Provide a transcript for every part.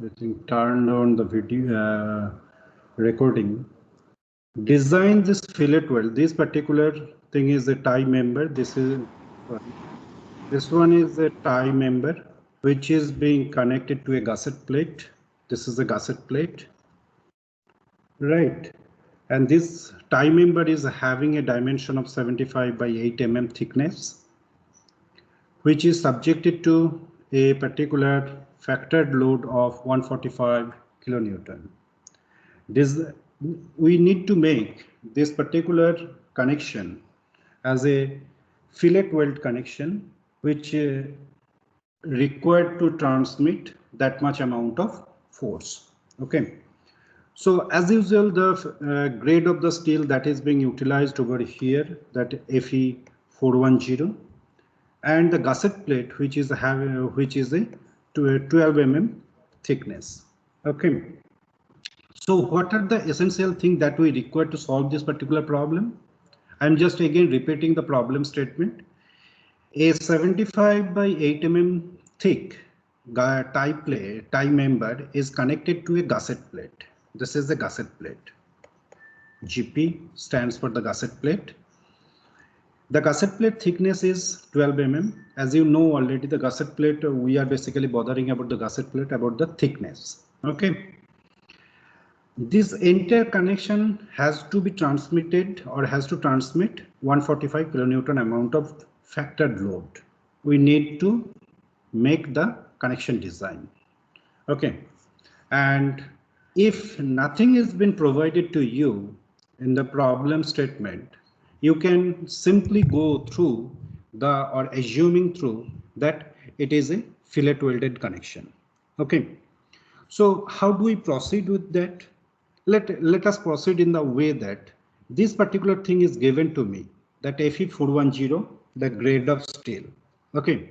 I think turned on the video recording. Design this fillet weld. This particular thing is a tie member. This one is a tie member which is being connected to a gusset plate. This is a gusset plate, right? And this tie member is having a dimension of 75 by 8 mm thickness, which is subjected to a particular factored load of 145 kilonewton. We need to make this particular connection as a fillet weld connection, which required to transmit that much amount of force. Okay. So as usual, the grade of the steel that is being utilized over here, that Fe410, and the gusset plate, which is a 12 mm thickness. Okay. So what are the essential things that we require to solve this particular problem? I'm just again repeating the problem statement. A 75 by 8 mm thick tie member is connected to a gusset plate. This is the gusset plate. GP stands for the gusset plate. The gusset plate thickness is 12 mm. As you know already, the gusset plate, we are basically bothering about the gusset plate, about the thickness. Okay. This entire connection has to be transmitted or has to transmit 145 kilonewton amount of factored load. We need to make the connection design. Okay. And if nothing has been provided to you in the problem statement, you can simply go through or assuming through that it is a fillet welded connection. Okay. So how do we proceed with that? Let us proceed in the way that this particular thing is given to me, that Fe410, the grade of steel. Okay.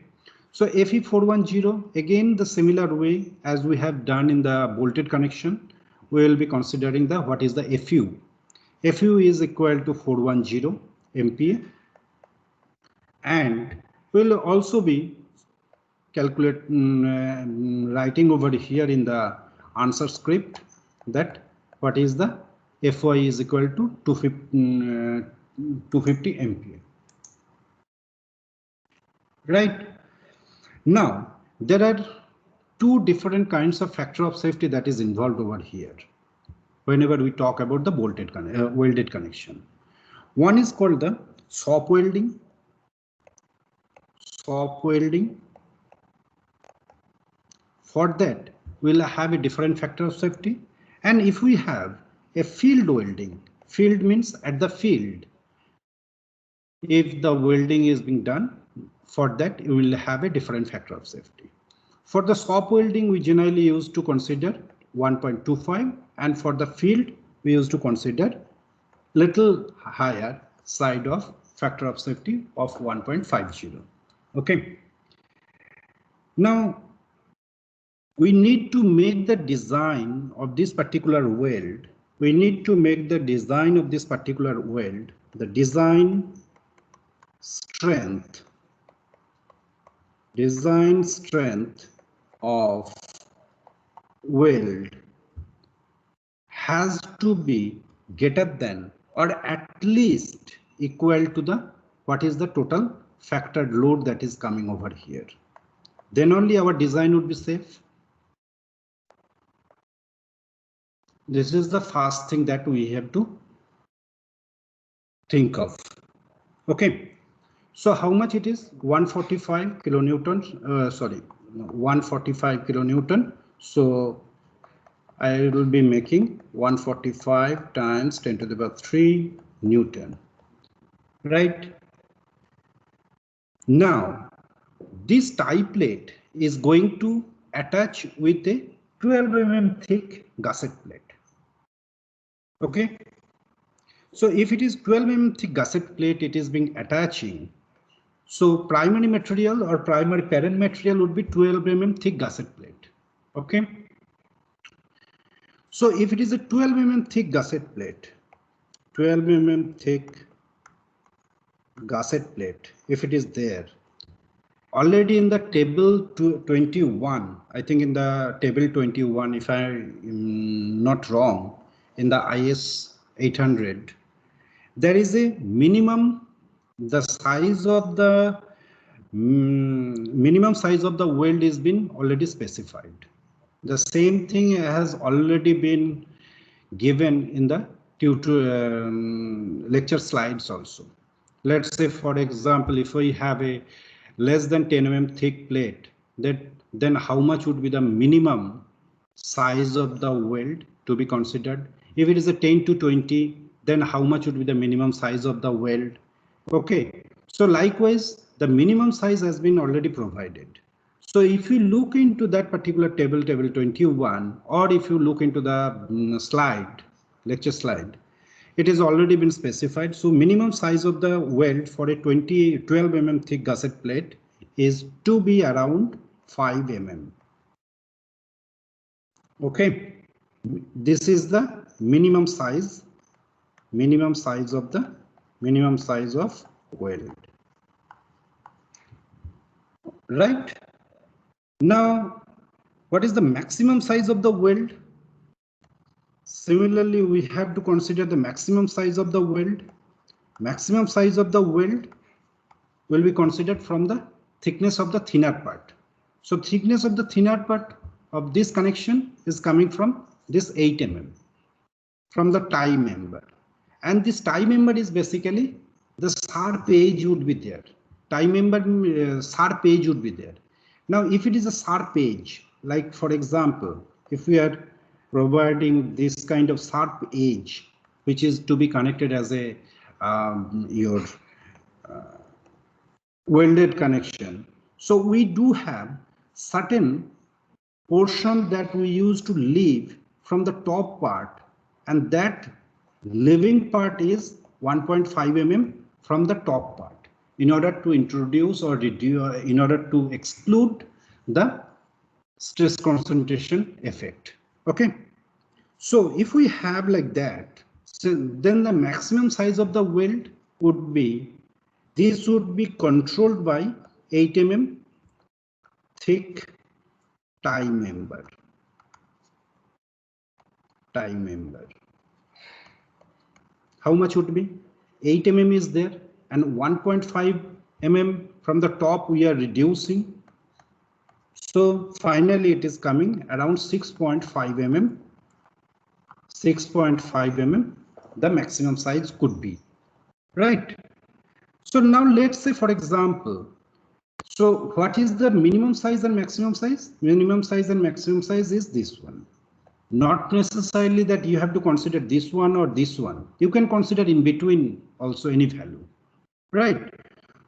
So Fe410, again the similar way as we have done in the bolted connection, we will be considering the what is the Fu. Fu is equal to 410 MPa, and we will also be writing over here in the answer script that what is the Fy is equal to 250 MPa. Right. Now, there are two different kinds of factor of safety that is involved over here whenever we talk about the welded connection. One is called the shop welding. Shop welding. For that, we'll have a different factor of safety. And if we have a field welding, field means at the field, if the welding is being done, for that you will have a different factor of safety. For the shop welding, we generally use to consider 1.25, and for the field, we used to consider little higher side of factor of safety of 1.50. Okay. Now, we need to make the design of this particular weld. We need to make the design of this particular weld, the design strength of weld has to be greater than or at least equal to the what is the total factored load that is coming over here. Then only our design would be safe. This is the first thing that we have to think of. Okay. So how much it is? 145 kilonewton. 145 kilonewton. So I will be making 145 times 10 to the power 3 Newton. Right. Now, this tie plate is going to attach with a 12 mm thick gusset plate. Okay. So if it is 12 mm thick gusset plate, it is being attaching. So primary material or primary parent material would be 12 mm thick gusset plate. Okay. So if it is a 12 mm thick gusset plate, 12 mm thick gusset plate, if it is there, already in the table 21, I think in the table 21, if I'm not wrong, in the IS 800, there is a minimum, the size of the minimum size of the weld is been already specified. The same thing has already been given in the lecture slides also. Let's say, for example, if we have a less than 10 mm thick plate, then how much would be the minimum size of the weld to be considered? If it is a 10 to 20, then how much would be the minimum size of the weld? Okay, so likewise, the minimum size has been already provided. So if you look into that particular table, table 21, or if you look into the slide, lecture slide, it has already been specified. So minimum size of the weld for a 12 mm thick gusset plate is to be around 5 mm. Okay, this is the minimum size of the weld. Right. Now, what is the maximum size of the weld? Similarly, we have to consider the maximum size of the weld. Maximum size of the weld will be considered from the thickness of the thinner part. So thickness of the thinner part of this connection is coming from this 8 mm, from the tie member. And this tie member is basically the sharp edge would be there. Tie member sharp edge would be there. Now, if it is a sharp edge, like for example, if we are providing this kind of sharp edge, which is to be connected as a your welded connection. So we do have certain portion that we use to leave from the top part, and that leaving part is 1.5 mm from the top part in order to introduce or reduce, in order to exclude the stress concentration effect. Okay, so if we have like that, so then the maximum size of the weld would be, this would be controlled by 8 mm thick tie member. How much would be? 8 mm is there, and 1.5 mm from the top we are reducing. So finally it is coming around 6.5 mm. 6.5 mm the maximum size could be. Right. So now let's say, for example, so what is the minimum size and maximum size? Minimum size and maximum size is this one. Not necessarily that you have to consider this one or this one. You can consider in between also any value, right?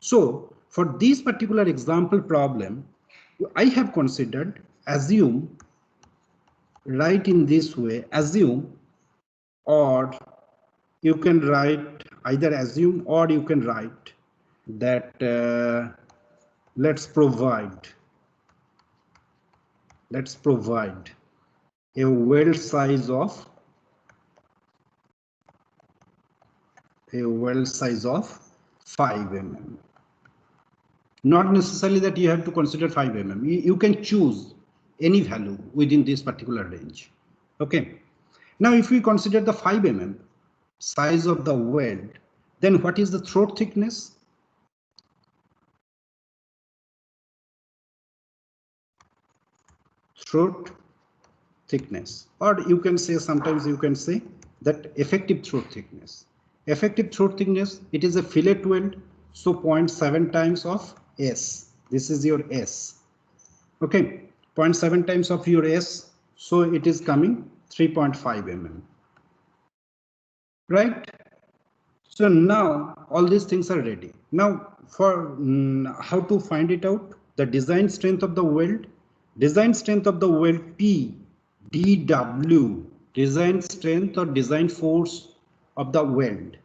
So for this particular example problem, I have considered assume, write in this way, assume, or you can write either assume or you can write that let's provide a weld size of 5 mm. Not necessarily that you have to consider 5 mm. You can choose any value within this particular range. Okay. Now, if we consider the 5 mm size of the weld, then what is the throat thickness? Throat thickness, or you can say, sometimes you can say that effective throat thickness. Effective throat thickness, it is a fillet weld, so 0.7 times of S. This is your S. Okay, 0.7 times of your S, so it is coming 3.5 mm. Right? So now all these things are ready. Now for how to find it out, the design strength of the weld, P dW, design strength or design force of the weld,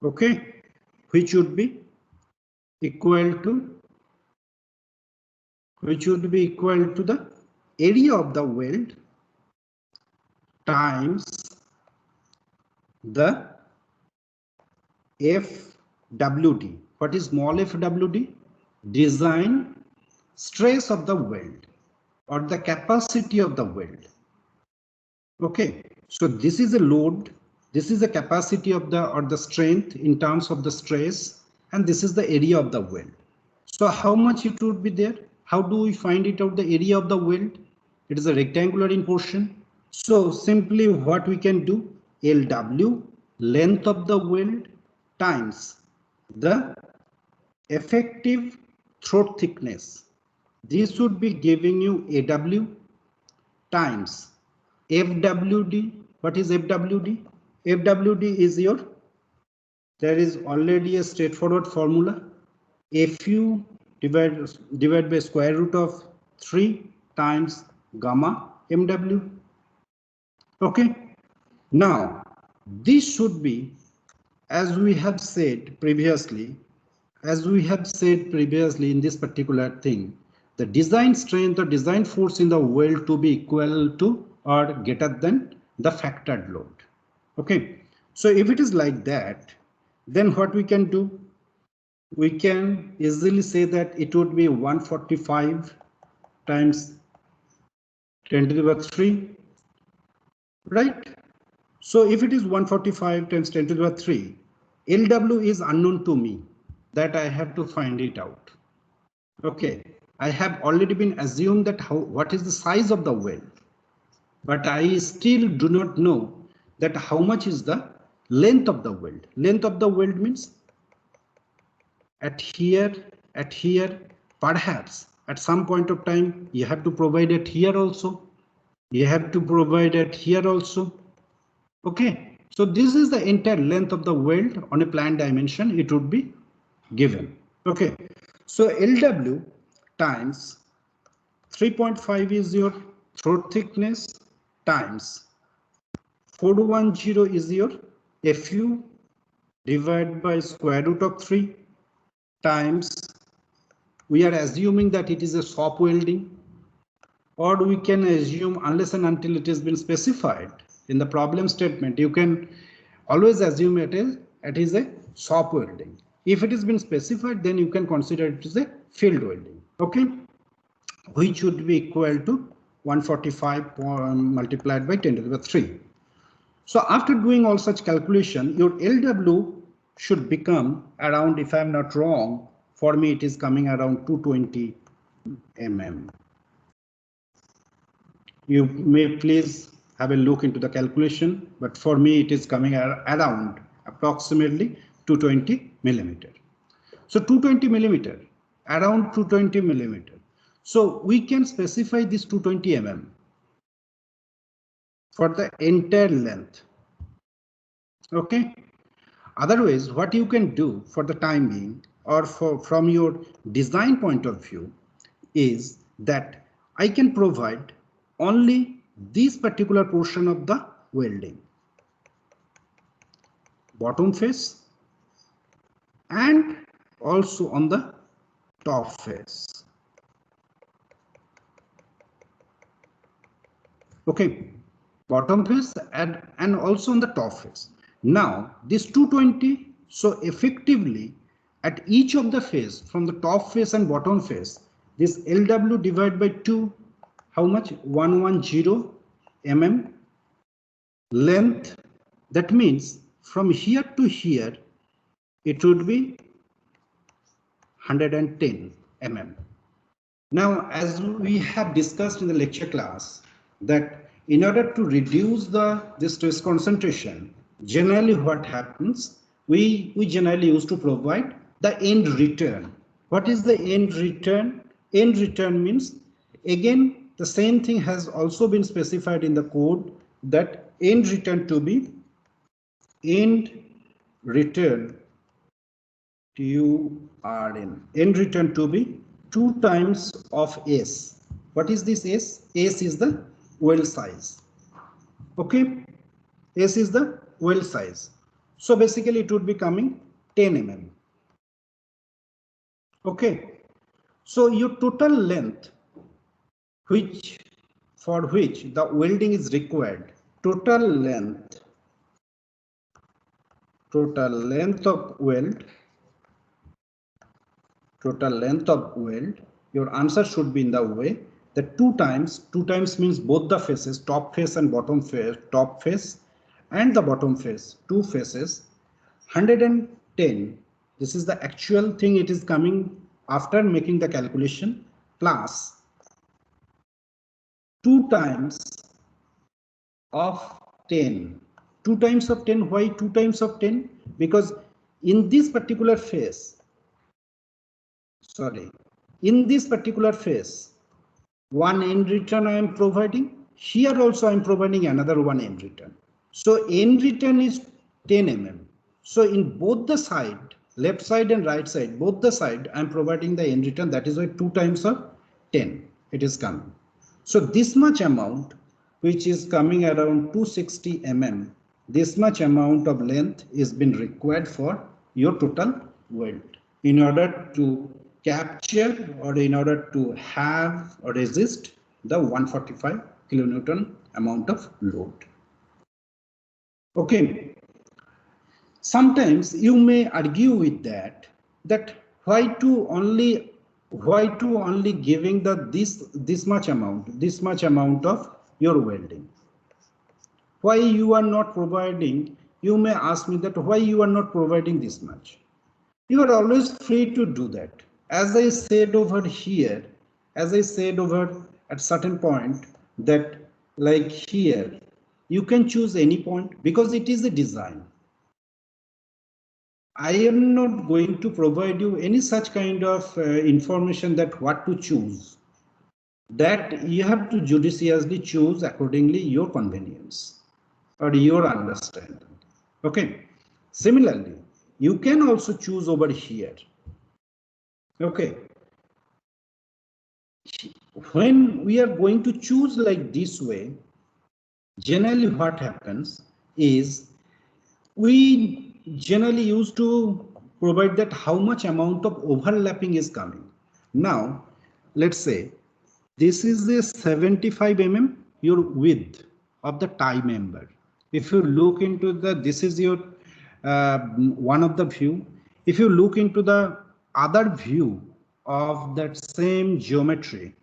okay, which would be equal to the area of the weld times the FWD. What is small fwd? Design stress of the weld or the capacity of the weld. Okay, so this is a load, this is the capacity of the or the strength in terms of the stress, and this is the area of the weld. So how much it would be there? How do we find it out, the area of the weld? It is a rectangular in portion. So simply what we can do, LW, length of the weld, times the effective throat thickness. This would be giving you AW times FWD. What is FWD? FWD is your, there is already a straightforward formula. Fu divided by square root of 3 times gamma MW. Okay. Now, this should be, as we have said previously, in this particular thing, the design strength or design force in the weld to be equal to or greater than the factored load. Okay, so if it is like that, then what we can do, we can easily say that it would be 145 times 10 to the power 3, right? So if it is 145 times 10 to the power 3, LW is unknown to me, that I have to find it out. Okay, I have already been assumed that what is the size of the weld, but I still do not know that how much is the length of the weld. Length of the weld means at here, perhaps at some point of time you have to provide it here also. You have to provide it here also. Okay, so this is the entire length of the weld on a planned dimension. It would be given. Okay, so LW times 3.5 is your throat thickness times 410 is your Fu divided by square root of 3 times, we are assuming that it is a shop welding, or we can assume, unless and until it has been specified in the problem statement, you can always assume it is a shop welding. If it has been specified, then you can consider it as a field welding. Okay, which would be equal to 145 multiplied by 10 to the power 3. So after doing all such calculation, your LW should become around, if I am not wrong, for me it is coming around 220 mm. You may please have a look into the calculation, but for me it is coming around approximately 220 millimeter. So 220 millimeter, around 220 millimeter. So we can specify this 220 mm for the entire length. Okay. Otherwise, what you can do for the time being, or from your design point of view, is that I can provide only this particular portion of the welding, bottom face and also on the top face. Okay, bottom face and also on the top face. Now this 220, so effectively at each of the face, from the top face and bottom face, this LW divided by 2, how much? 110 mm length. That means from here to here it would be 110 mm. Now, as we have discussed in the lecture class, that in order to reduce this stress concentration, generally what happens, we generally used to provide the end return. What is the end return? End return means, again, the same thing has also been specified in the code, that end return to be end return TURN. End return to be 2 times of S. What is this S? S is the weld size. Okay, S is the weld size. So basically it would be coming 10 mm. Okay, so your total length, for which the welding is required, total length of weld Your answer should be in the way that 2 times means both the faces, top face and bottom face, top face and the bottom face, two faces, 110. This is the actual thing, it is coming after making the calculation, plus 2 times of 10. 2 times of 10, why 2 times of 10? Because in this particular phase, in this particular phase, one end return I am providing. Here also I am providing another one end return. So end return is 10 mm. So in both the side, left side and right side, both the side I am providing the end return. That is why 2 times of 10 it is coming. So this much amount, which is coming around 260 mm, this much amount of length is been required for your total weld in order to capture or in order to have or resist the 145 kilonewton amount of load. Okay. Sometimes you may argue with that why to only giving the this much amount of your welding. Why you are not providing? You may ask me that why you are not providing this much. You are always free to do that. As I said over here, as I said over at certain point, that like here, you can choose any point because it is a design. I am not going to provide you any such kind of information that what to choose. That you have to judiciously choose accordingly your convenience or your understanding. Okay. Similarly, you can also choose over here. Okay. When we are going to choose like this way, generally what happens is we generally used to provide that how much amount of overlapping is coming. Now, let's say this is the 75 mm your width of the tie member. If you look into the, this is your one of the view. If you look into the other view of that same geometry,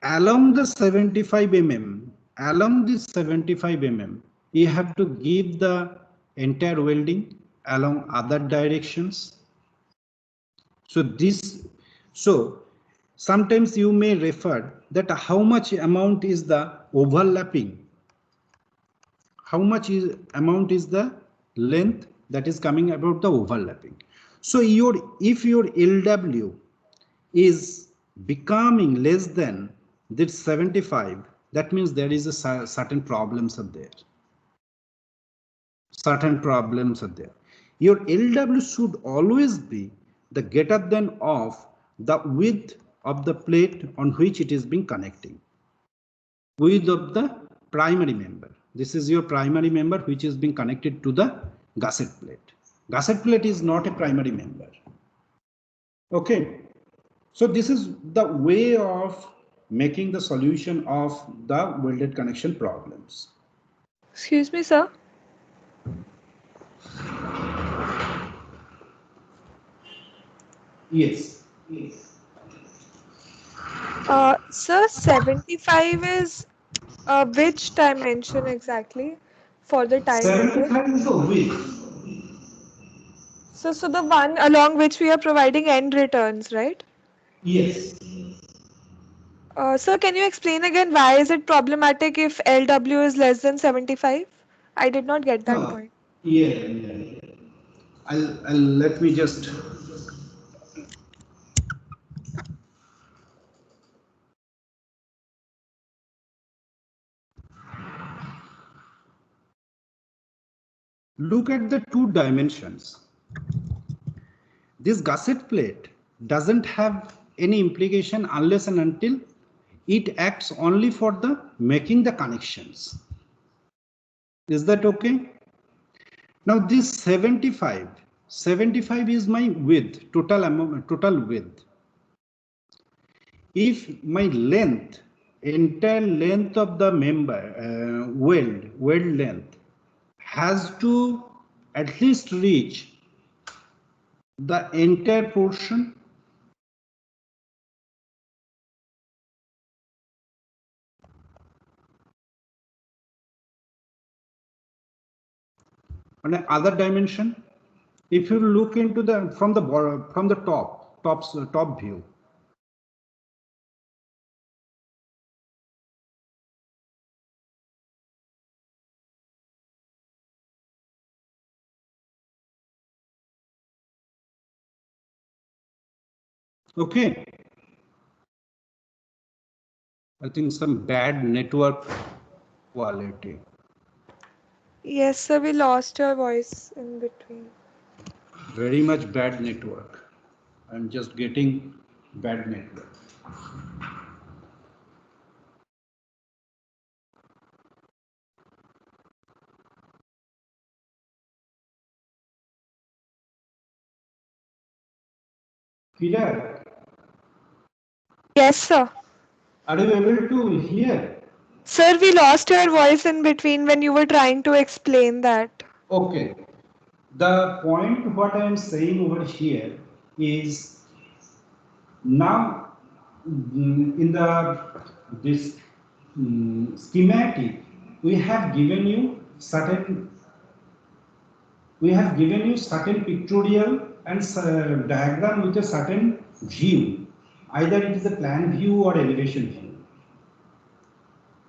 along the 75 mm, along this 75 mm, you have to give the entire welding along other directions. So sometimes you may refer that how much amount is the overlapping, how much is amount is the length that is coming about the overlapping. So if your LW is becoming less than this 75, that means there is a certain problems are there. Your LW should always be the greater than of the width of the plate on which it is being connecting. Width of the primary member. This is your primary member which is being connected to the gusset plate. Gusset plate is not a primary member. Okay. So this is the way of making the solution of the welded connection problems. Excuse me, sir. Yes. Sir, 75 is which dimension exactly for the tie member? 75 is the width. So the one along which we are providing end returns, right? Yes. Sir, can you explain again why is it problematic if LW is less than 75? I did not get that point. Yeah. I'll let me just look at the two dimensions. This gusset plate doesn't have any implication unless and until it acts only for the making the connections. Is that okay? Now this 75 is my width, total width. If my length, entire length of the member, weld length has to at least reach the entire portion, On another dimension, if you look into the from the top view, okay, I think some bad network quality. Yes, sir, we lost your voice in between. Very much bad network. I'm just getting bad network. Kira, Yes, sir. are you able to hear? Sir, we lost your voice in between when you were trying to explain that. Okay. The point what I am saying over here is now in the this schematic we have given you certain pictorial and diagram with a certain view, either it is a plan view or elevation view.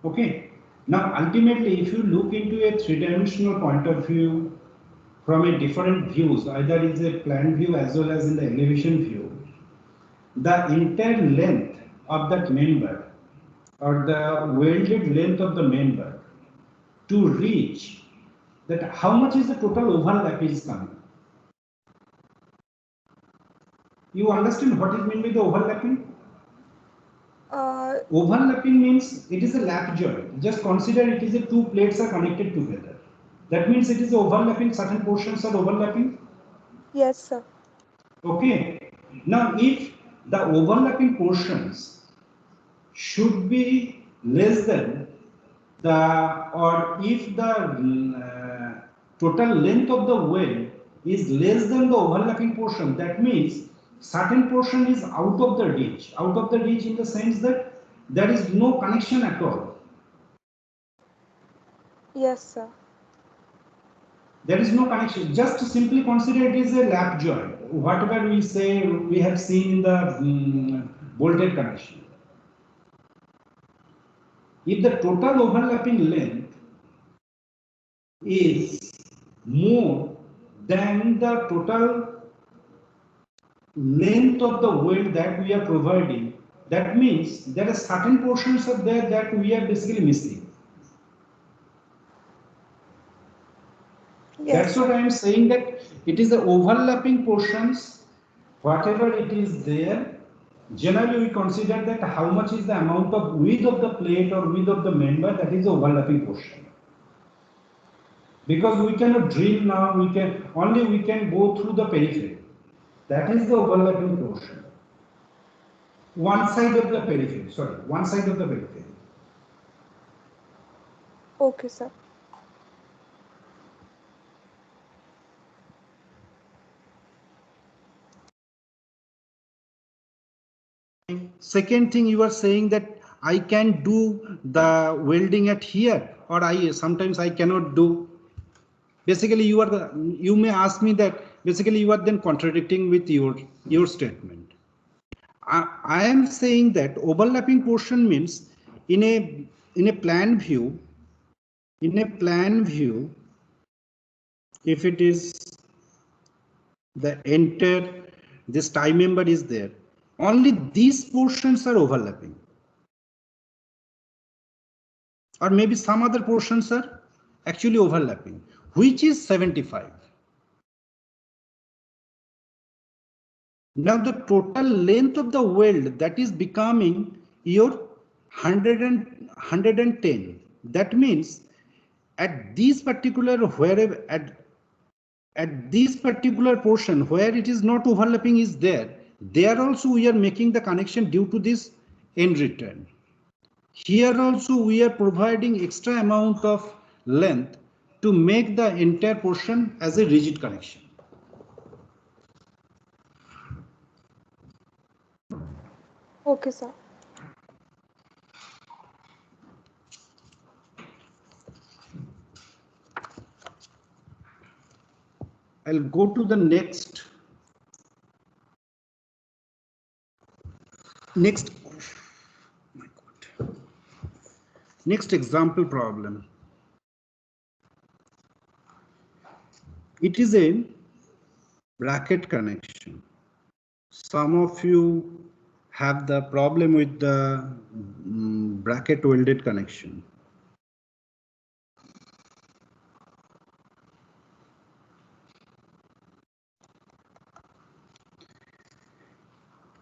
Okay, now ultimately if you look into a three-dimensional point of view from a different views, either it is a plan view as well as in the elevation view, the entire length of that member or the welded length of the member to reach that how much is the total overlap is coming. You understand what is meant by the overlapping? Uh, Overlapping means it is a lap joint. Just consider it is a two plates are connected together. That means it is overlapping, certain portions are overlapping. yes, sir. Okay. Now if the overlapping portions should be less than the or if the total length of the weld is less than the overlapping portion, that means certain portion is out of the reach in the sense that there is no connection at all. Yes, sir. There is no connection. Just simply consider it is a lap joint. Whatever we say we have seen in the bolted connection. If the total overlapping length is more than the total length of the weld that we are providing, that means there are certain portions of there that we are basically missing. Yes, That's what sir. I am saying, that it is the overlapping portions, whatever it is there. Generally, we consider that how much is the amount of width of the plate or width of the member, that is the overlapping portion. Because we cannot drill now, we can go through the periphery. That is the overlapping portion. One side of the periphery, sorry, one side of the periphery. Okay, sir. Second thing, you are saying that I can do the welding at here, or I sometimes I cannot do. Basically, you may ask me that basically you are then contradicting with your statement. I am saying that overlapping portion means in a plan view, if it is the entire this tie member is there, only these portions are overlapping, or maybe some other portions are actually overlapping, which is 75. Now the total length of the weld that is becoming your 110. That means at this particular wherever at this particular portion where it is not overlapping is there, there also we are making the connection due to this end return. Here also we are providing extra amount of length to make the entire portion as a rigid connection. Okay, sir. I'll go to the next example problem. It is a bracket connection. Some of you have the problem with the bracket welded connection.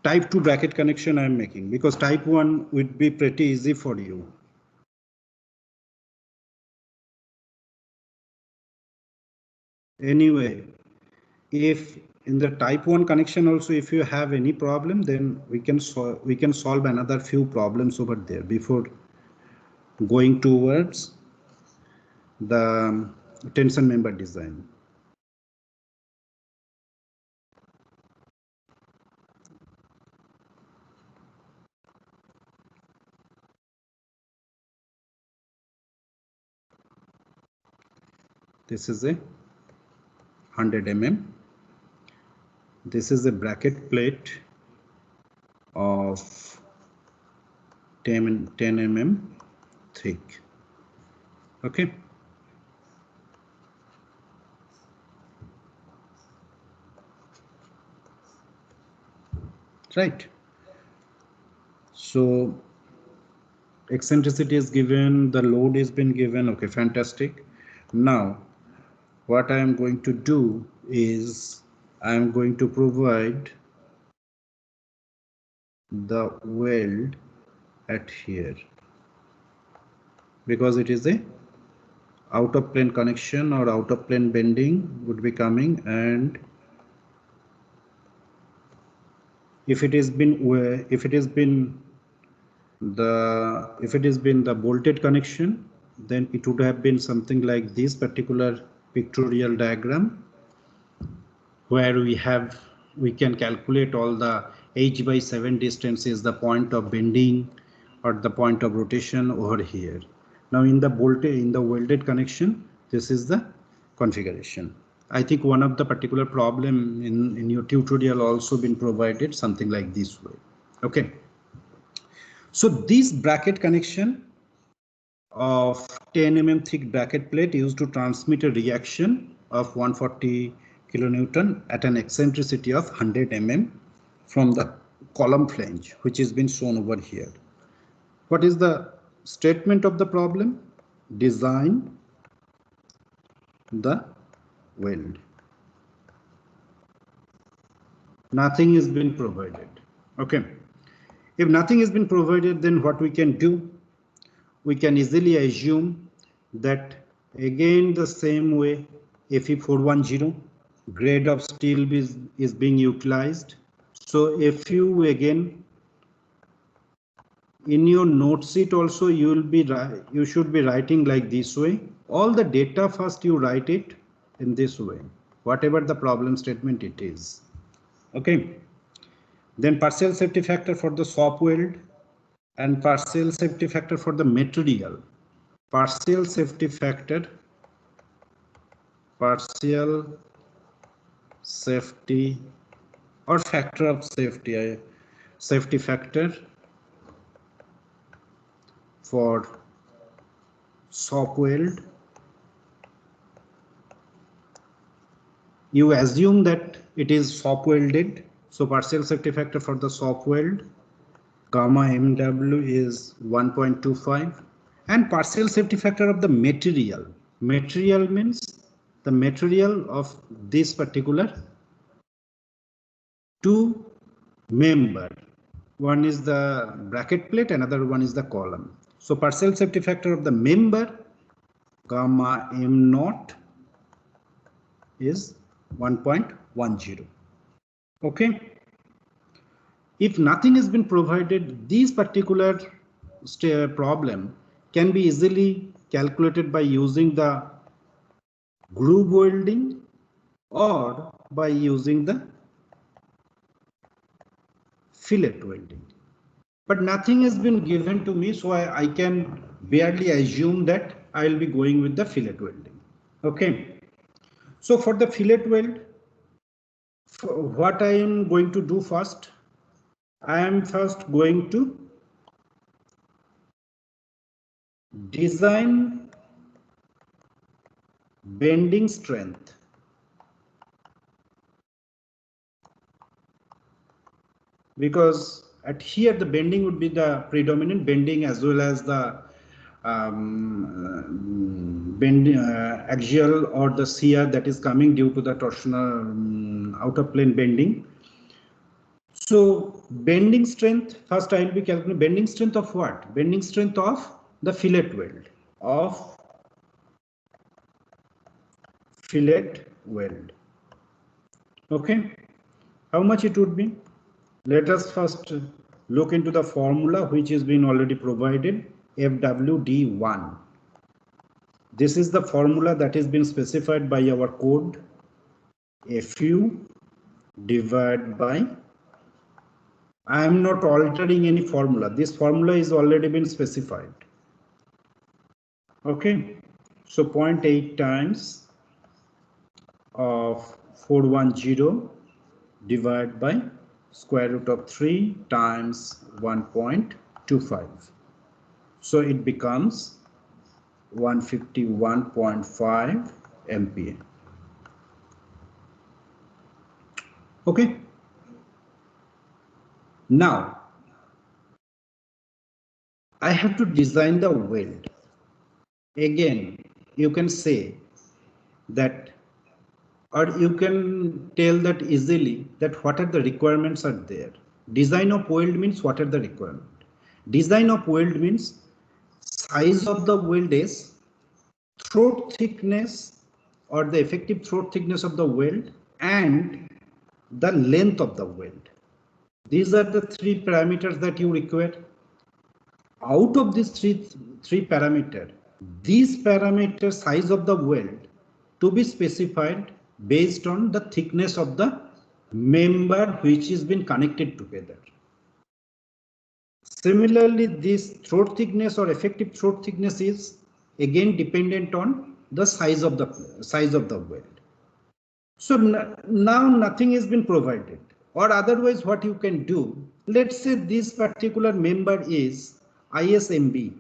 Type 2 bracket connection I am making because type 1 would be pretty easy for you. Anyway, if in the type 1 connection also, if you have any problem, then we can solve another few problems over there before going towards the tension member design. This is a 100 mm. This is a bracket plate of 10 mm thick. Okay. Right. So eccentricity is given, the load has been given. Okay, fantastic. Now what I am going to do is I am going to provide the weld at here because it is a out of plane connection or out of plane bending would be coming, and if it has been the bolted connection, then it would have been something like this particular pictorial diagram where we can calculate all the h/7 distances, the point of bending or the point of rotation over here. Now in the welded connection, this is the configuration. I think one of the particular problem in your tutorial also been provided something like this way. Okay. So this bracket connection of 10 mm thick bracket plate used to transmit a reaction of 140 kilonewton at an eccentricity of 100 mm from the column flange, which has been shown over here. What is the statement of the problem? Design the weld. Nothing has been provided. Okay. If nothing has been provided, then what we can do? We can easily assume that again the same way Fe410 grade of steel is being utilized. So if you again in your note sheet also you should be writing like this way. All the data first you write it in this way, whatever the problem statement it is. Okay. Then partial safety factor for the shop weld and partial safety factor for the material. Partial safety factor or factor of safety, safety factor for shop weld. You assume that it is shop welded, so partial safety factor for the shop weld, gamma MW is 1.25, and partial safety factor of the material. Material means the material of this particular two member. One is the bracket plate, another one is the column. So partial safety factor of the member, gamma M0 is 1.10. Okay. If nothing has been provided, this particular problem can be easily calculated by using the groove welding or by using the fillet welding. But nothing has been given to me, so I can barely assume that I will be going with the fillet welding. Okay. So for the fillet weld, what I am going to do first, I am first going to design bending strength. Because at here the bending would be the predominant bending as well as the bending axial or the shear that is coming due to the torsional outer plane bending. So bending strength, first I will be calculating bending strength of what? Bending strength of the fillet weld, of fillet weld. Okay, how much it would be? Let us first look into the formula which has been already provided, FWD1. This is the formula that has been specified by our code, FU divided by, I am not altering any formula. This formula is already been specified. Okay, so 0.8 times of 410 divided by square root of 3 times 1.25. So it becomes 151.5 MPa. Okay. Now I have to design the weld. Again, you can say that, or you can tell that easily, that what are the requirements are there. Design of weld means what are the requirements. Design of weld means size of the weld is, throat thickness or the effective throat thickness of the weld, and the length of the weld. These are the three parameters that you require. Out of these three parameters, these parameters, size of the weld to be specified based on the thickness of the member which is been connected together. Similarly, this throat thickness or effective throat thickness is again dependent on the size of the weld. So now nothing has been provided, or otherwise what you can do, let's say this particular member is ISMB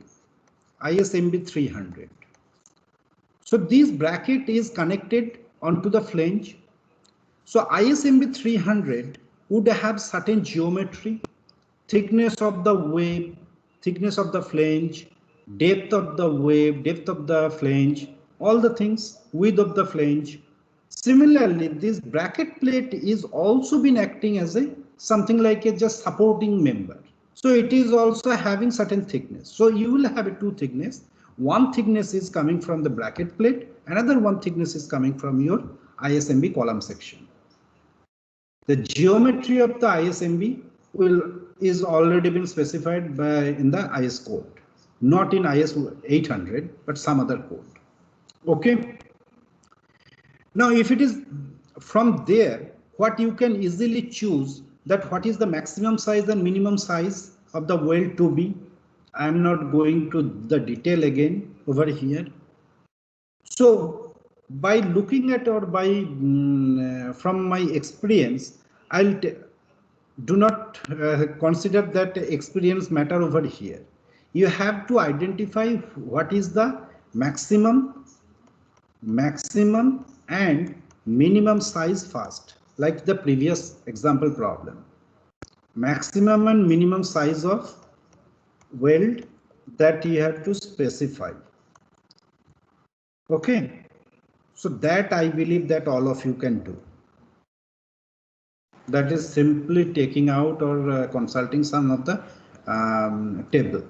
300. So this bracket is connected onto the flange. So ISMB 300 would have certain geometry, thickness of the wave, thickness of the flange, depth of the wave, depth of the flange, all the things, width of the flange. Similarly, this bracket plate is also been acting as a something like a just supporting member. So it is also having certain thickness. So you will have a two thickness. One thickness is coming from the bracket plate, another one thickness is coming from your ISMB column section. The geometry of the ISMB is already been specified in the IS code, not in IS 800, but some other code. Okay. Now, if it is from there, what you can easily choose that what is the maximum size and minimum size of the weld to be. I am not going to the detail again over here. So by looking at, or by from my experience, I'll do not consider that experience matter over here. You have to identify what is the maximum and minimum size first, like the previous example problem. Maximum and minimum size of weld that you have to specify. Okay, so that I believe that all of you can do. That is simply taking out or consulting some of the table.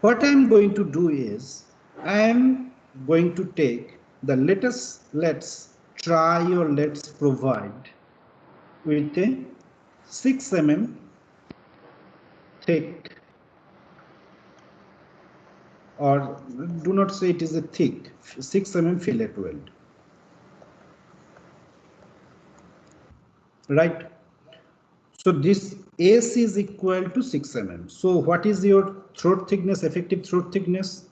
What I am going to do is, I am going to take the let's try or let's provide with a 6 mm thick, or do not say it is a thick, 6 mm fillet weld. Right. So this S is equal to 6 mm. So what is your throat thickness, effective throat thickness?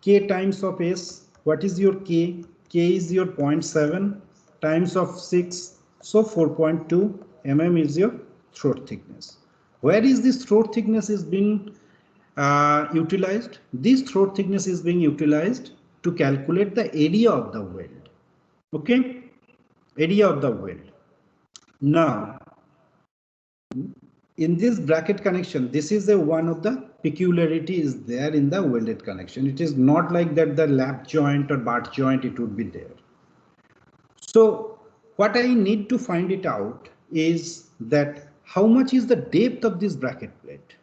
K times of S. What is your K? K is your 0.7 times of 6, so 4.2 mm is your throat thickness. Where is this throat thickness is being utilized? This throat thickness is being utilized to calculate the area of the weld. Okay, area of the weld. Now, in this bracket connection, this is one of the peculiarity is there in the welded connection. It is not like that the lap joint or butt joint it would be there. So what I need to find it out is that how much is the depth of this bracket plate?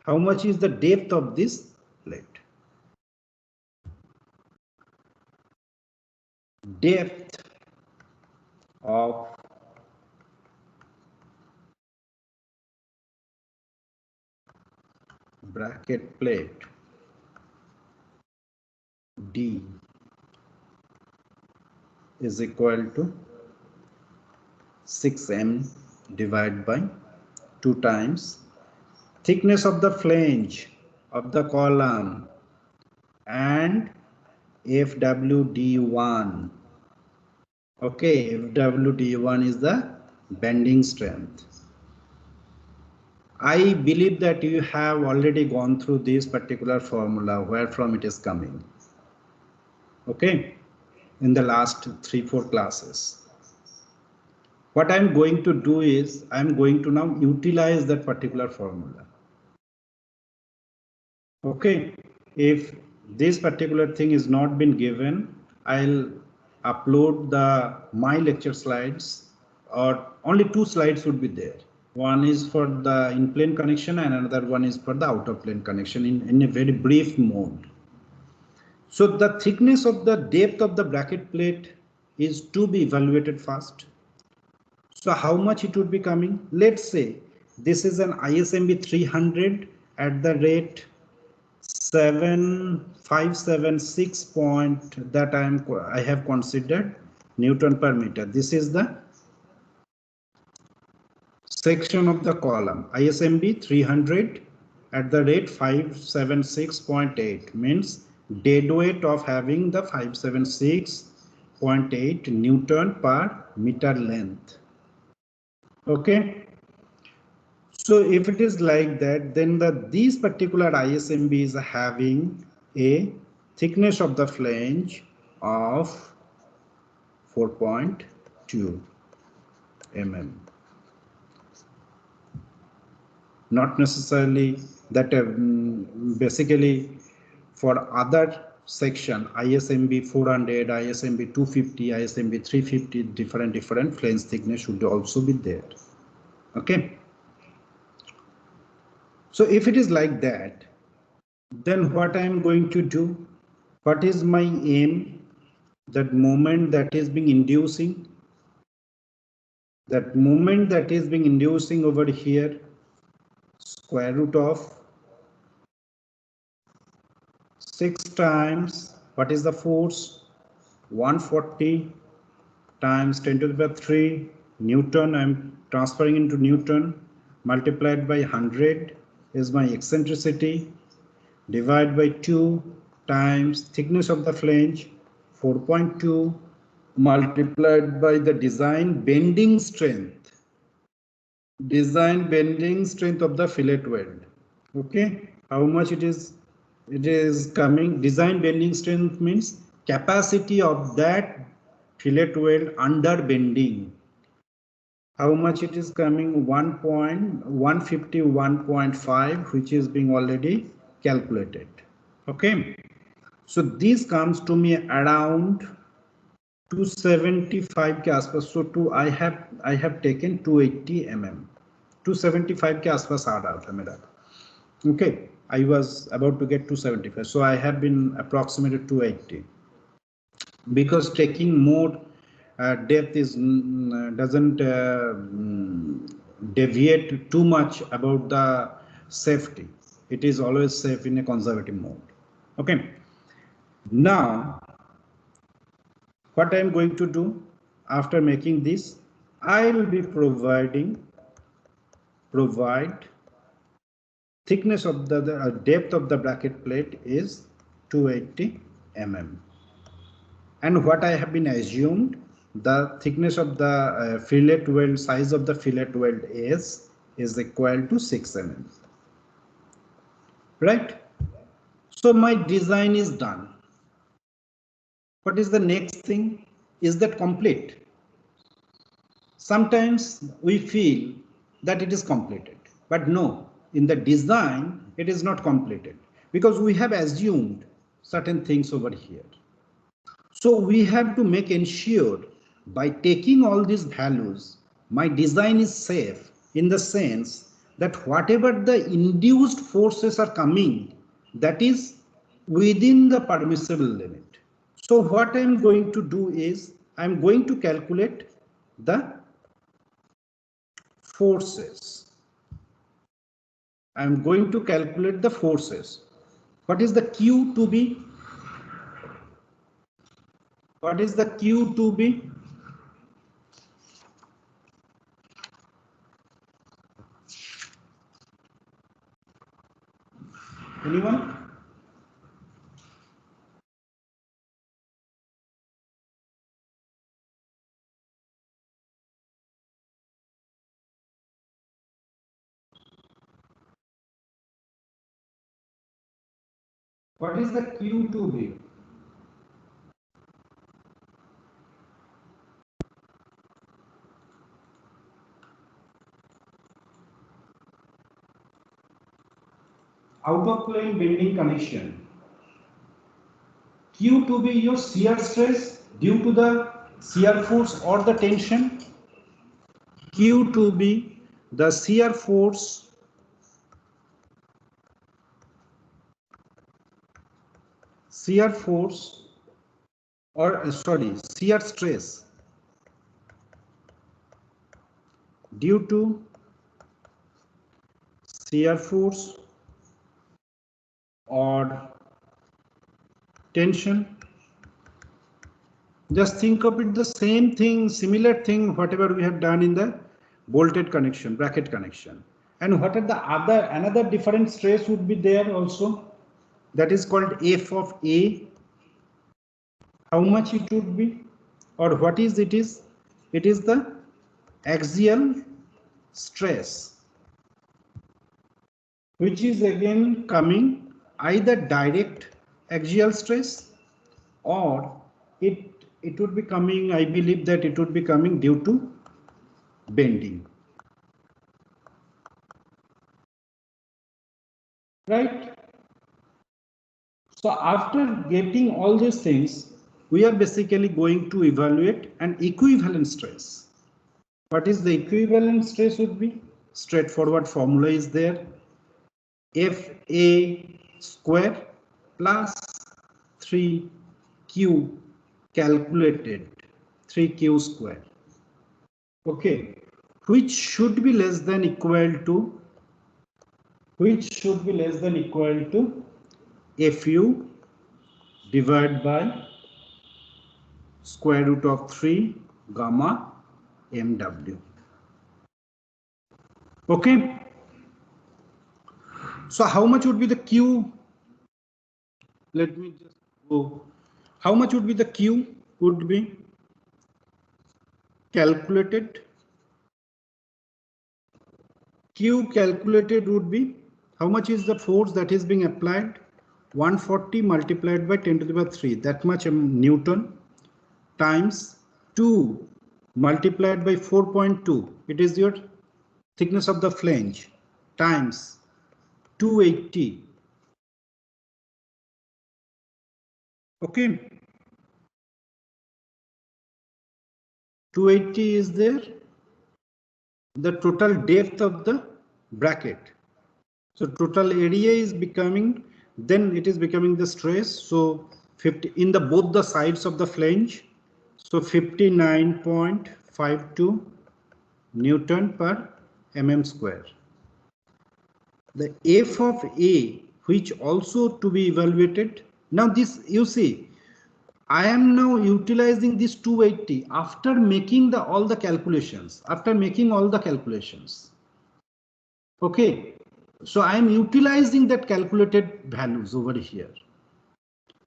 How much is the depth of this plate? Depth of bracket plate D is equal to 6m divided by 2 times thickness of the flange of the column and FWD1. Okay, FWD1 is the bending strength. I believe that you have already gone through this particular formula where from it is coming. Okay, in the last 3-4 classes. What I'm going to do is I'm going to now utilize that particular formula. Okay, if this particular thing is not been given, I'll upload the my lecture slides, or only 2 slides would be there. One is for the in-plane connection and another one is for the out-of-plane connection in a very brief mode. So the thickness of the depth of the bracket plate is to be evaluated first. So how much it would be coming? Let's say this is an ISMB 300 at the rate 7576 point that I have considered Newton per meter. This is the section of the column ISMB 300 at the rate 576.8 means dead weight of having the 576.8 Newton per meter length. Okay. So if it is like that, then these particular ISMBs are having a thickness of the flange of 4.2 mm. Not necessarily that basically for other section ISMB 400, ISMB 250, ISMB 350, different flange thickness should also be there. Okay. So if it is like that, then what I am going to do, what is my aim, that moment that is being inducing, over here, square root of 6 times, what is the force, 140 times 10 to the power 3 Newton, I am transferring into Newton, multiplied by 100 is my eccentricity, divided by 2 times thickness of the flange 4.2 multiplied by the design bending strength of the fillet weld. Okay, how much it is coming. Design bending strength means capacity of that fillet weld under bending. How much it is coming? 151.5, which is being already calculated. Okay, so this comes to me around 275 के आसपास. So I have taken 280 mm. 275 के आसपास आ रहा था मेरा. Okay, I was about to get 275. So I have been approximated 280 because taking more depth is doesn't deviate too much about the safety. It is always safe in a conservative mode. Okay, now what I am going to do after making this, I will be provide thickness of the depth of the bracket plate is 280 mm. And what I have been assumed, the thickness of the fillet weld, size of the fillet weld is equal to 6 mm. Right? So my design is done. What is the next thing? Is that complete? Sometimes we feel that it is completed, but no, in the design, it is not completed because we have assumed certain things over here. So we have to make ensure by taking all these values, my design is safe in the sense that whatever the induced forces are coming, that is within the permissible limit. So what I'm going to do is I'm going to calculate the forces. I'm going to calculate the forces. What is the Q to be? What is the Q to be? Anyone? What is the Q to be? Out of plane bending condition. Q to be your shear stress due to the shear force or the tension. Q to be the shear force or shear stress due to shear force or tension. Just think of it the same thing, similar thing, whatever we have done in the bolted connection, bracket connection. And what are the another different stress would be there also, that is called F of A. How much it would be, or what is it is? It is the axial stress, which is again coming either direct axial stress, or it would be coming, I believe that it would be coming due to bending. Right? So after getting all these things, we are basically going to evaluate an equivalent stress. What is the equivalent stress would be? Straightforward formula is there. FA square plus 3Q calculated 3Q square. Okay, which should be less than equal to FU divided by square root of 3 gamma MW. Okay. So how much would be the Q? Let me just go. How much would be the Q? Would be calculated. Q calculated would be, how much is the force that is being applied? 140 multiplied by 10 to the power 3, that much Newton, times 2 multiplied by 4.2, it is your thickness of the flange, times 280. Okay, 280 is there, the total depth of the bracket. So total area is becoming, then it is becoming the stress. So 50 in the both the sides of the flange. So 59.52 Newton per mm square. The F of A, which also to be evaluated. Now this, you see, I am now utilizing this 280 after making all the calculations. Okay, so I am utilizing that calculated values over here.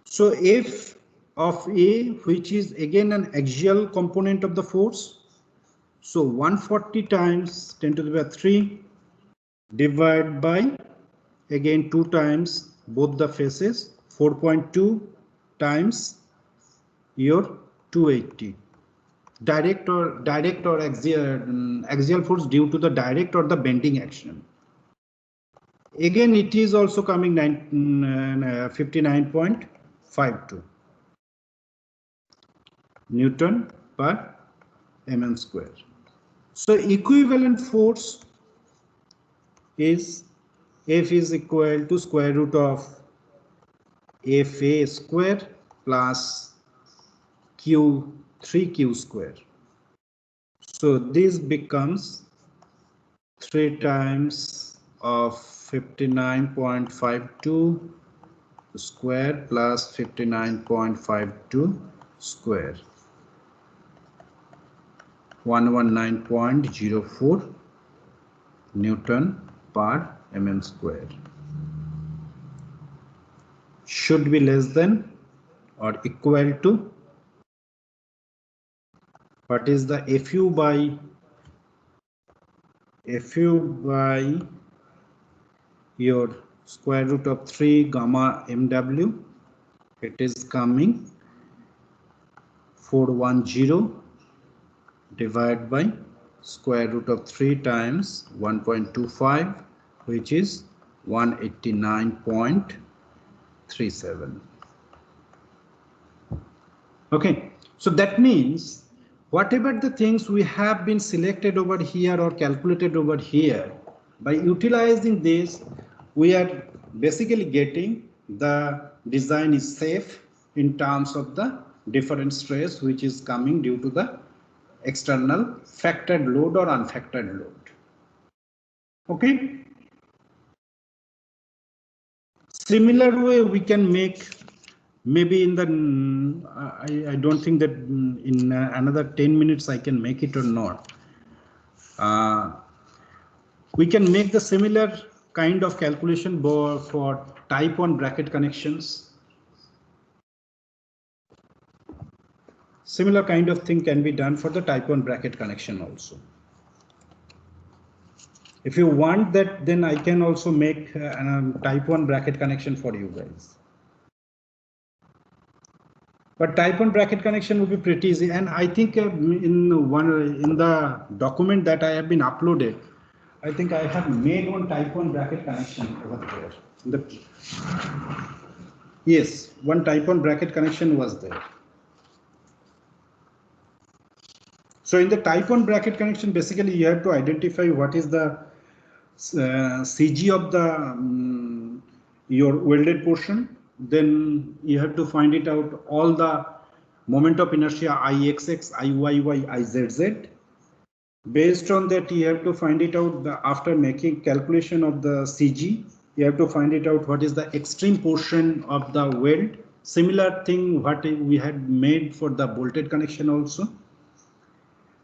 So F of A, which is again an axial component of the force. So 140 times 10 to the power 3 divided by again 2 times both the faces, 4.2 times your 280. Direct or axial force due to the direct or the bending action. Again, it is also coming 59.52 Newton per mm square. So equivalent force is F is equal to square root of FA square plus Q 3Q square. So this becomes 3 times of 59.52 square plus 59.52 square, 119.04 Newton per mm square. Should be less than or equal to what is the Fu by your square root of 3 gamma mw. It is coming 410 divided by square root of 3 times 1.25, which is 189.37. Okay, so that means whatever the things we have been selected over here or calculated over here, by utilizing this, we are basically getting the design is safe in terms of the different stress which is coming due to the external factored load or unfactored load. Okay. Similar way we can make maybe in the I don't think that in another 10 minutes I can make it or not. We can make the similar kind of calculation for type 1 bracket connections. Similar kind of thing can be done for the type 1 bracket connection also. If you want that, then I can also make a type 1 bracket connection for you guys. But type 1 bracket connection will be pretty easy, and I think in the document that I have been uploaded, I think I have made one type 1 bracket connection over there. Yes, one type 1 bracket connection was there. So in the type 1 bracket connection, basically you have to identify what is the CG of the your welded portion. Then you have to find it out all the moment of inertia Ixx, Iyy, Izz. Based on that, you have to find it out after making calculation of the CG. You have to find it out what is the extreme portion of the weld. Similar thing what we had made for the bolted connection also.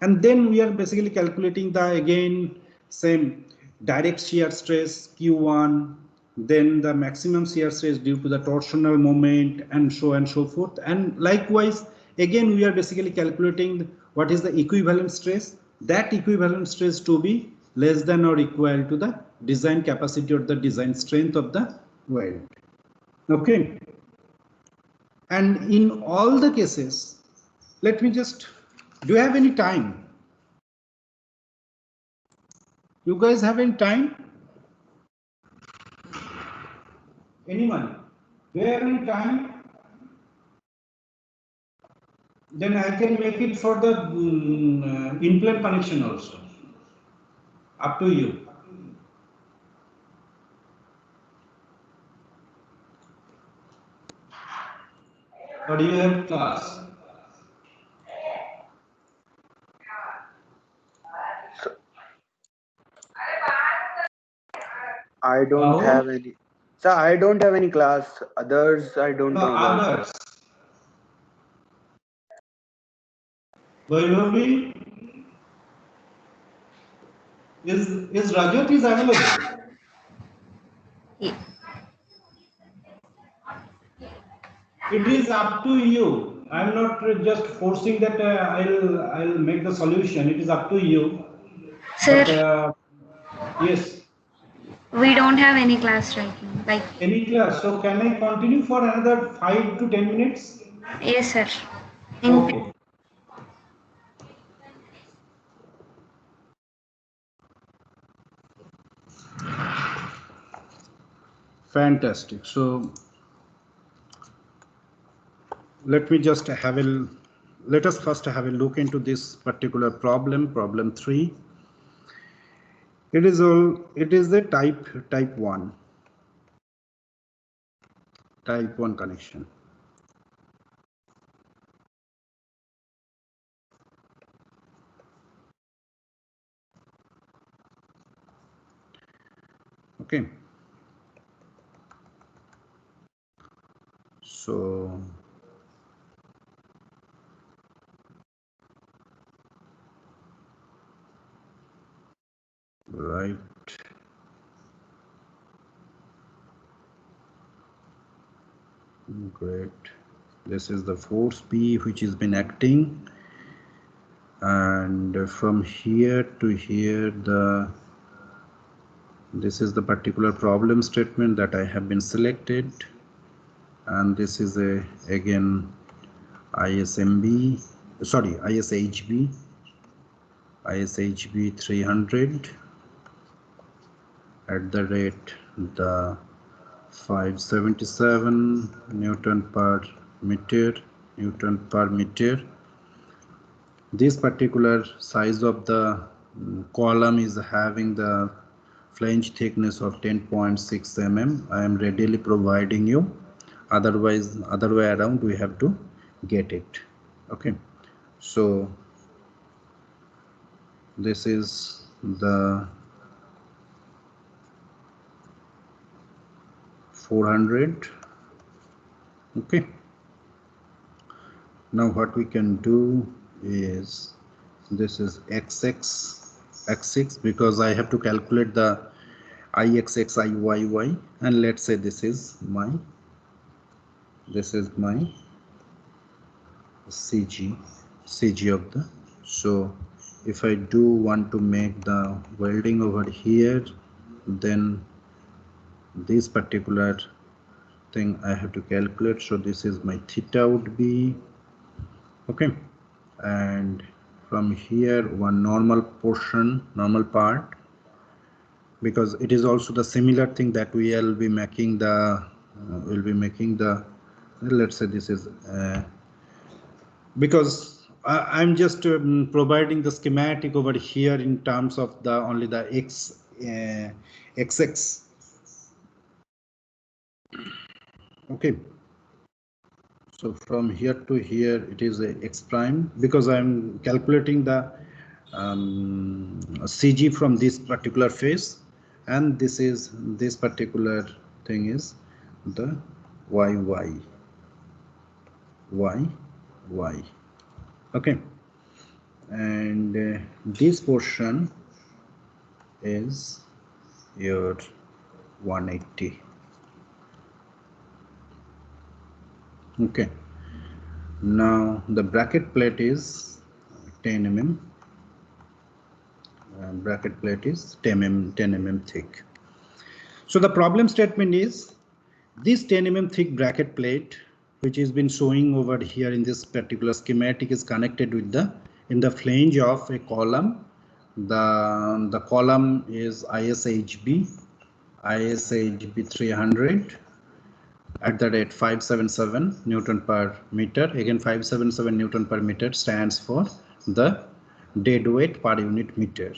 And then we are basically calculating the again same direct shear stress Q1, then the maximum shear stress due to the torsional moment, and so forth. And likewise, again we are basically calculating what is the equivalent stress. That equivalent stress to be less than or equal to the design capacity or the design strength of the weld. Okay. And in all the cases, let me just, do you have any time? You guys have any time? Anyone? Do you have any time? Then I can make it for the in-plane connection also. Up to you. Or do you have class? I don't have any. Sir, I don't have any class. Others, I don't know about. Others. Vaibhavi? Is Rajat is available? It is up to you. I'm not just forcing that I'll make the solution. It is up to you. Sir, But yes, we don't have any class right now. Like, any class. So can I continue for another 5 to 10 minutes? yes, sir. In Okay. Fantastic. So let us first have a look into this particular problem 3. It is the type 1 connection. Okay. So right. Great. This is the force P which has been acting, and from here to here this is the particular problem statement that I have been selected, and this is again ISHB 300 at the rate the 577 Newton per meter. This particular size of the column is having the flange thickness of 10.6 mm. I am readily providing you, otherwise other way around we have to get it. Okay, so this is the 400. Okay, now what we can do is, this is x6 because I have to calculate the ixx iyy, and let's say this is my cg of the. So if I do want to make the welding over here, then this particular thing I have to calculate. So this is my theta would be. Okay, and from here one normal part, because it is also the similar thing that we will be making the let's say this is because I'm just providing the schematic over here in terms of the only the xx. Okay, so from here to here it is a x prime, because I'm calculating the CG from this particular phase, and this particular thing is the y. Okay, and this portion is your 180. Okay, now the bracket plate is 10 mm. Bracket plate is 10 mm thick. So the problem statement is this 10 mm thick bracket plate, which has been showing over here in this particular schematic, is connected with in the flange of a column. The column is ISHB 300 at the rate 577 Newton per meter. Again, 577 Newton per meter stands for the dead weight per unit meter.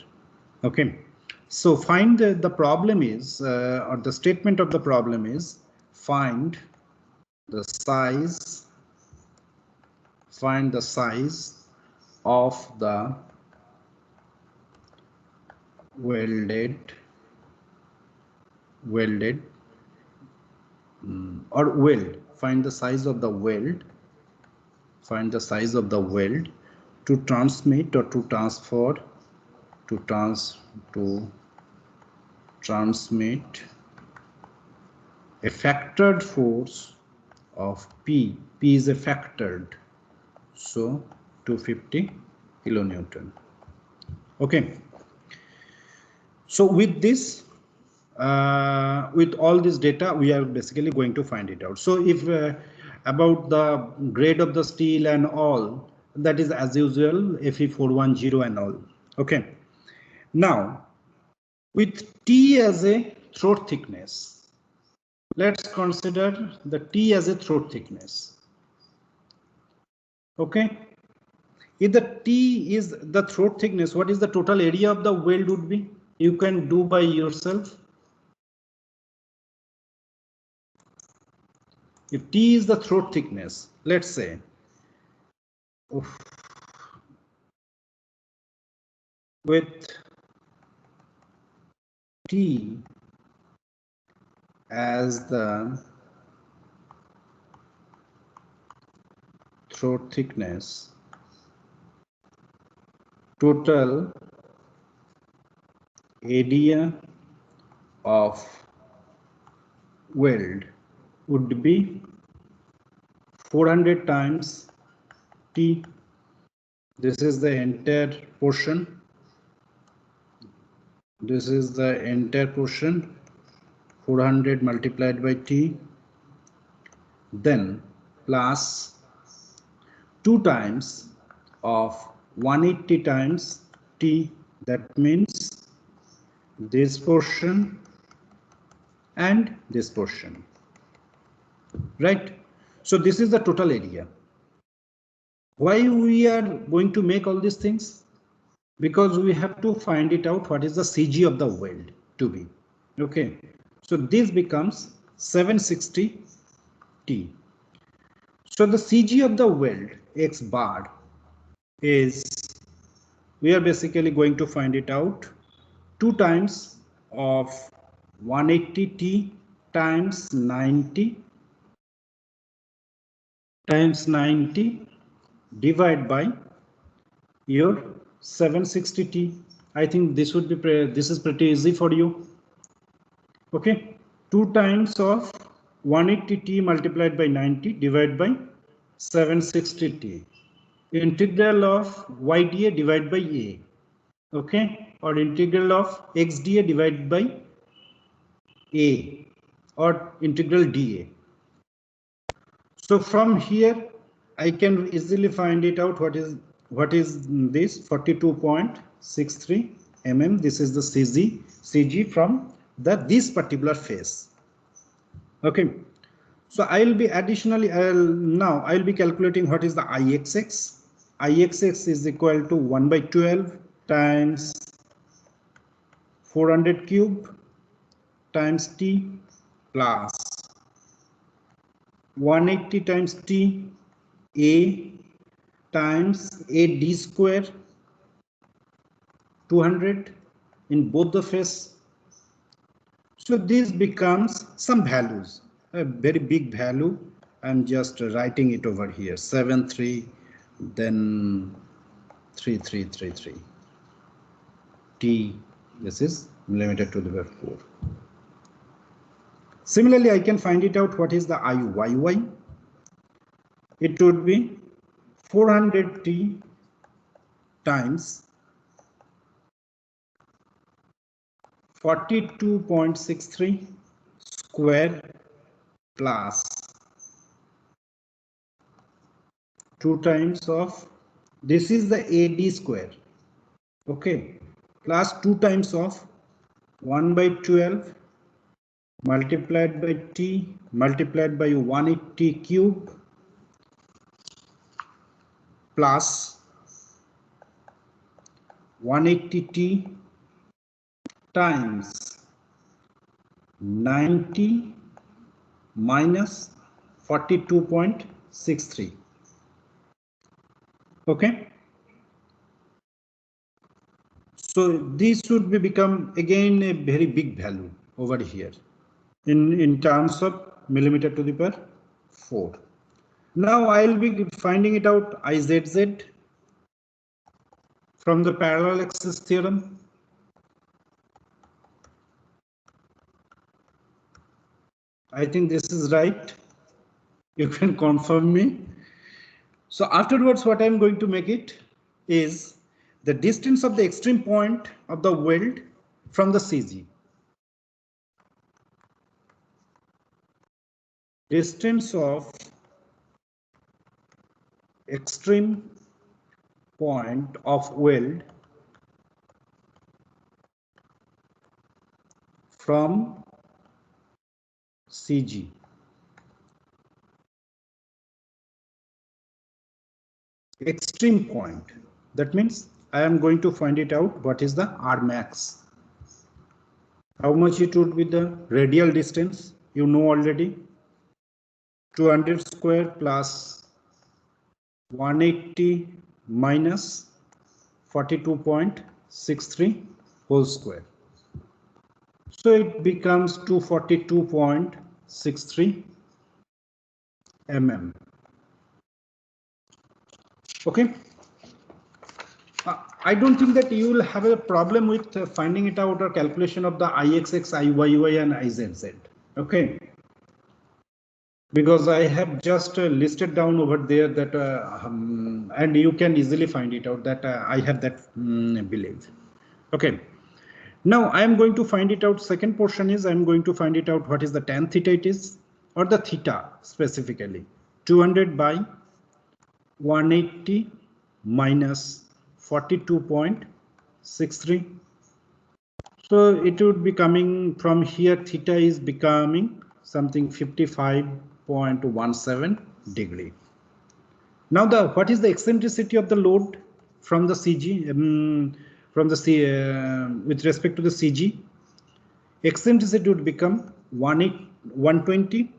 Okay, so find the problem is, or the statement of the problem is, find the size of the welded or weld. Find the size of the weld. To transmit or to transfer to transmit a factored force of P. P is a factored, so 250 kilonewton. Okay. So with this, with all this data, we are basically going to find it out. So if about the grade of the steel and all, that is as usual, Fe410 and all. Okay. Now, with T as a throat thickness, let's consider the T as a throat thickness. Okay. If the T is the throat thickness, what is the total area of the weld would be? You can do by yourself. If T is the throat thickness, let's say, with T as the throat thickness, total area of weld would be 400 times T. This is the entire portion. This is the entire portion, 400 multiplied by T, then plus 2 times of 180 times T. That means this portion and this portion, right? So this is the total area. Why we are going to make all these things? Because we have to find it out what is the CG of the weld to be. Okay, so this becomes 760 T. So the CG of the weld X bar is, we are basically going to find it out 2 times of 180 T times 90 times 90 divided by your 760 T. I think this would be this is pretty easy for you. Okay, 2 times of 180 T multiplied by 90 divided by 760 T. Integral of YDA divided by A. Okay, or integral of XDA divided by A, or integral dA. So from here I can easily find it out what is this 42.63 mm. This is the CG from this particular face. Okay, so I'll be additionally now I'll be calculating what is the IXX. IXX is equal to 1 by 12 times 400 cube times T plus 180 times T A times AD square 200 in both the face. So this becomes some values, a very big value. I'm just writing it over here, 73, then 3333 T. This is millimeter to the power 4. Similarly, I can find it out what is the IYY. It would be 400 T times 42.63 square plus 2 times of, this is the AD square, okay, plus 2 times of 1 by 12 multiplied by T multiplied by 180 cube plus 180 T times 90 minus 42.63. Okay, so this should be become again a very big value over here in terms of millimeter to the power 4. Now I'll be finding it out IZZ from the parallel axis theorem. I think this is right. You can confirm me. So afterwards, what I'm going to make it is the distance of the extreme point of the weld from the CG. Distance of extreme point of weld from CG. Extreme point. That means I am going to find it out what is the R max. How much it would be the radial distance? You know already. 200 square plus 180 minus 42.63 whole square. So it becomes 242.63 mm. Okay. I don't think that you will have a problem with finding it out or calculation of the IXX, IYY and IZZ. Okay. Because I have just listed down over there that and you can easily find it out that I have that belief. Okay. Now I am going to find it out. Second portion is I am going to find it out what is the tan theta it is, or the theta specifically. 200 by 180 minus 42.63. So it would be coming from here. Theta is becoming something 55.17 degree. Now what is the eccentricity of the load from the CG? From the with respect to the CG, eccentricity would become 120.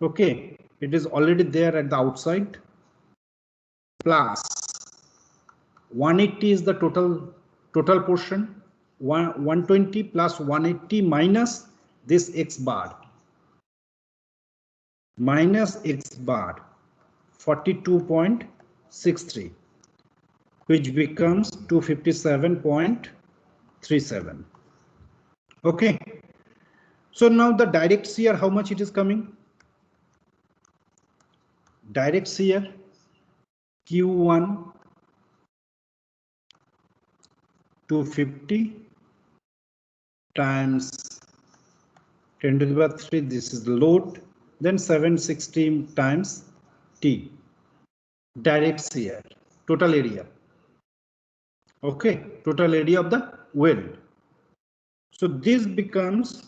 Okay, it is already there at the outside. Plus 180 is the total portion. 120 plus 180 minus this x bar minus x bar 42.63, which becomes 257.37. Okay. So now the direct shear, how much it is coming? Direct shear Q1 250 times 10 to the power 3. This is the load. Then 760 times T. Direct shear, total area. Okay, total area of the weld. So this becomes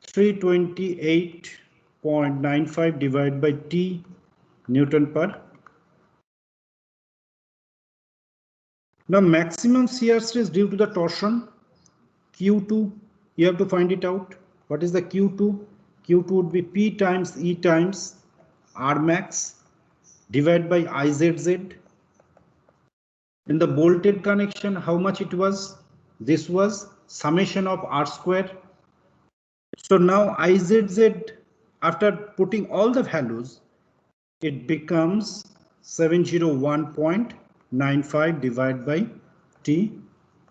328.95 divided by T Newton per. Now maximum shear stress due to the torsion Q2, you have to find it out. What is the Q2? Q2 would be P times E times R max divided by IZZ. In the bolted connection, how much it was? This was summation of R square. So now IZZ, after putting all the values, it becomes 701.95 divided by T.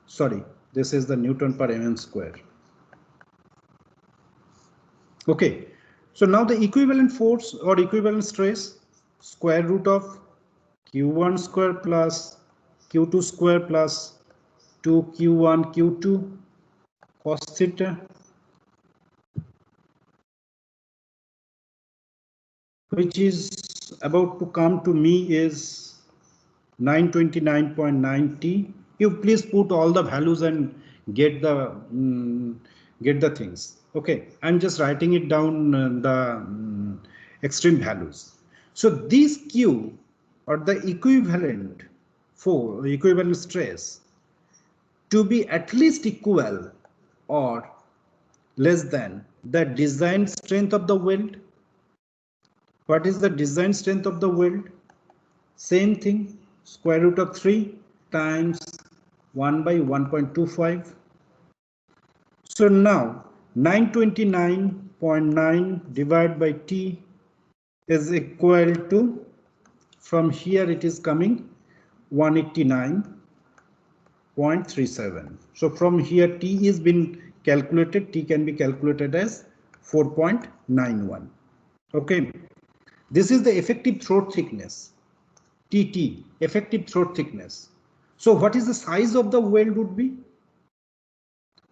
Sorry, this is the Newton per mm square. Okay, so now the equivalent force or equivalent stress, square root of Q1 square plus Q2 square plus 2Q1 Q2 cos theta, which is about to come to me is 929.90. You please put all the values and get the things. Okay, I'm just writing it down the extreme values. So this Q or the equivalent for equivalent stress to be at least equal or less than the design strength of the weld. What is the design strength of the weld? Same thing, square root of 3 times 1 by 1.25. So now 929.9 divided by T is equal to, from here it is coming 189.37. So from here T is been calculated, T can be calculated as 4.91. Okay. This is the effective throat thickness, TT, effective throat thickness. So what is the size of the weld would be?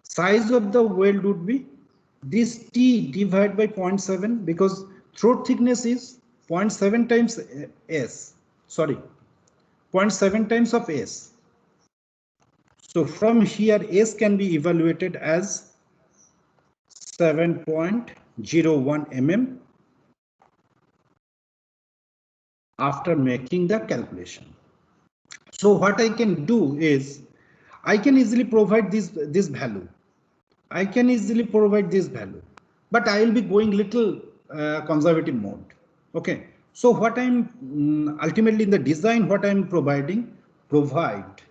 Size of the weld would be this T divided by 0.7, because throat thickness is 0.7 times S, sorry, 0.7 times of S. So from here, S can be evaluated as 7.01 mm after making the calculation. So what I can do is, I can easily provide this value. I can easily provide this value, but I will be going little conservative mode. Okay. So what I'm ultimately in the design, what I'm providing, provide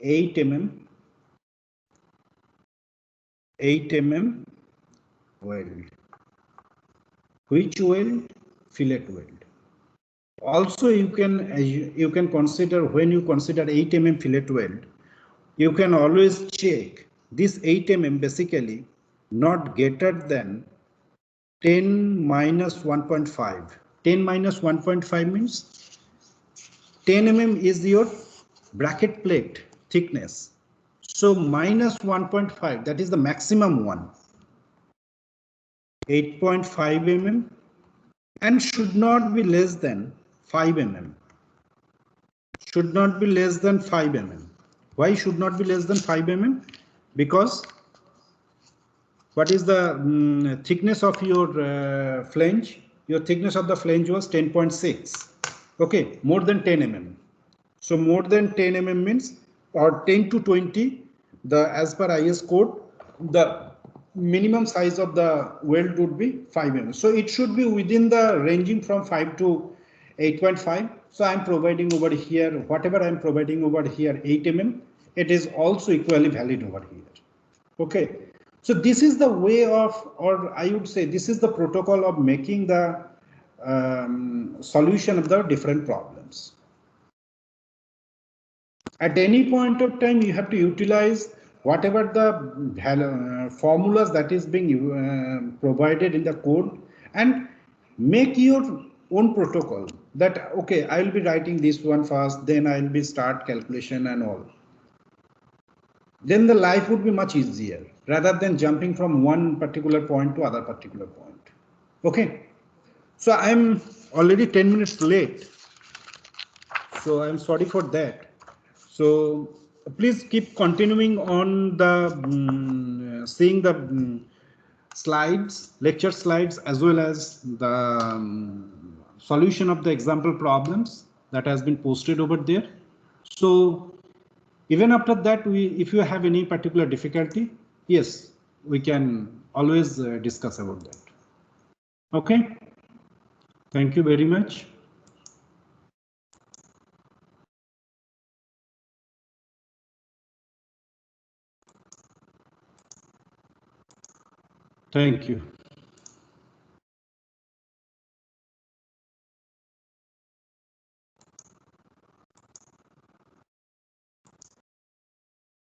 8 mm weld. Which weld? Fillet weld. Also, you can consider, when you consider 8 mm fillet weld, you can always check this 8 mm basically not greater than 10 minus 1.5. 10 minus 1.5 means 10 mm is your bracket plate thickness. So minus 1.5, that is the maximum one. 8.5 mm and should not be less than 5 mm. Should not be less than 5 mm. Why should not be less than 5 mm? Because what is the thickness of your flange? Your thickness of the flange was 10.6. Okay, more than 10 mm. So more than 10 mm means, or 10 to 20, the as per IS code, the minimum size of the weld would be 5 mm. So it should be within the ranging from 5 to 8.5. So I'm providing over here, whatever I'm providing over here, 8 mm, it is also equally valid over here. Okay. So this is the way of, or I would say, this is the protocol of making the solution of the different problems. At any point of time, you have to utilize whatever the formulas that is being provided in the code and make your own protocol that, okay, I will be writing this one first, then I will be start calculation and all. Then the life would be much easier rather than jumping from one particular point to other particular point. Okay. So I'm already 10 minutes late. So I'm sorry for that. So please keep continuing on the seeing the slides, lecture slides, as well as the solution of the example problems that has been posted over there. So even after that, if you have any particular difficulty, yes, we can always discuss about that. Okay. Thank you very much. Thank you.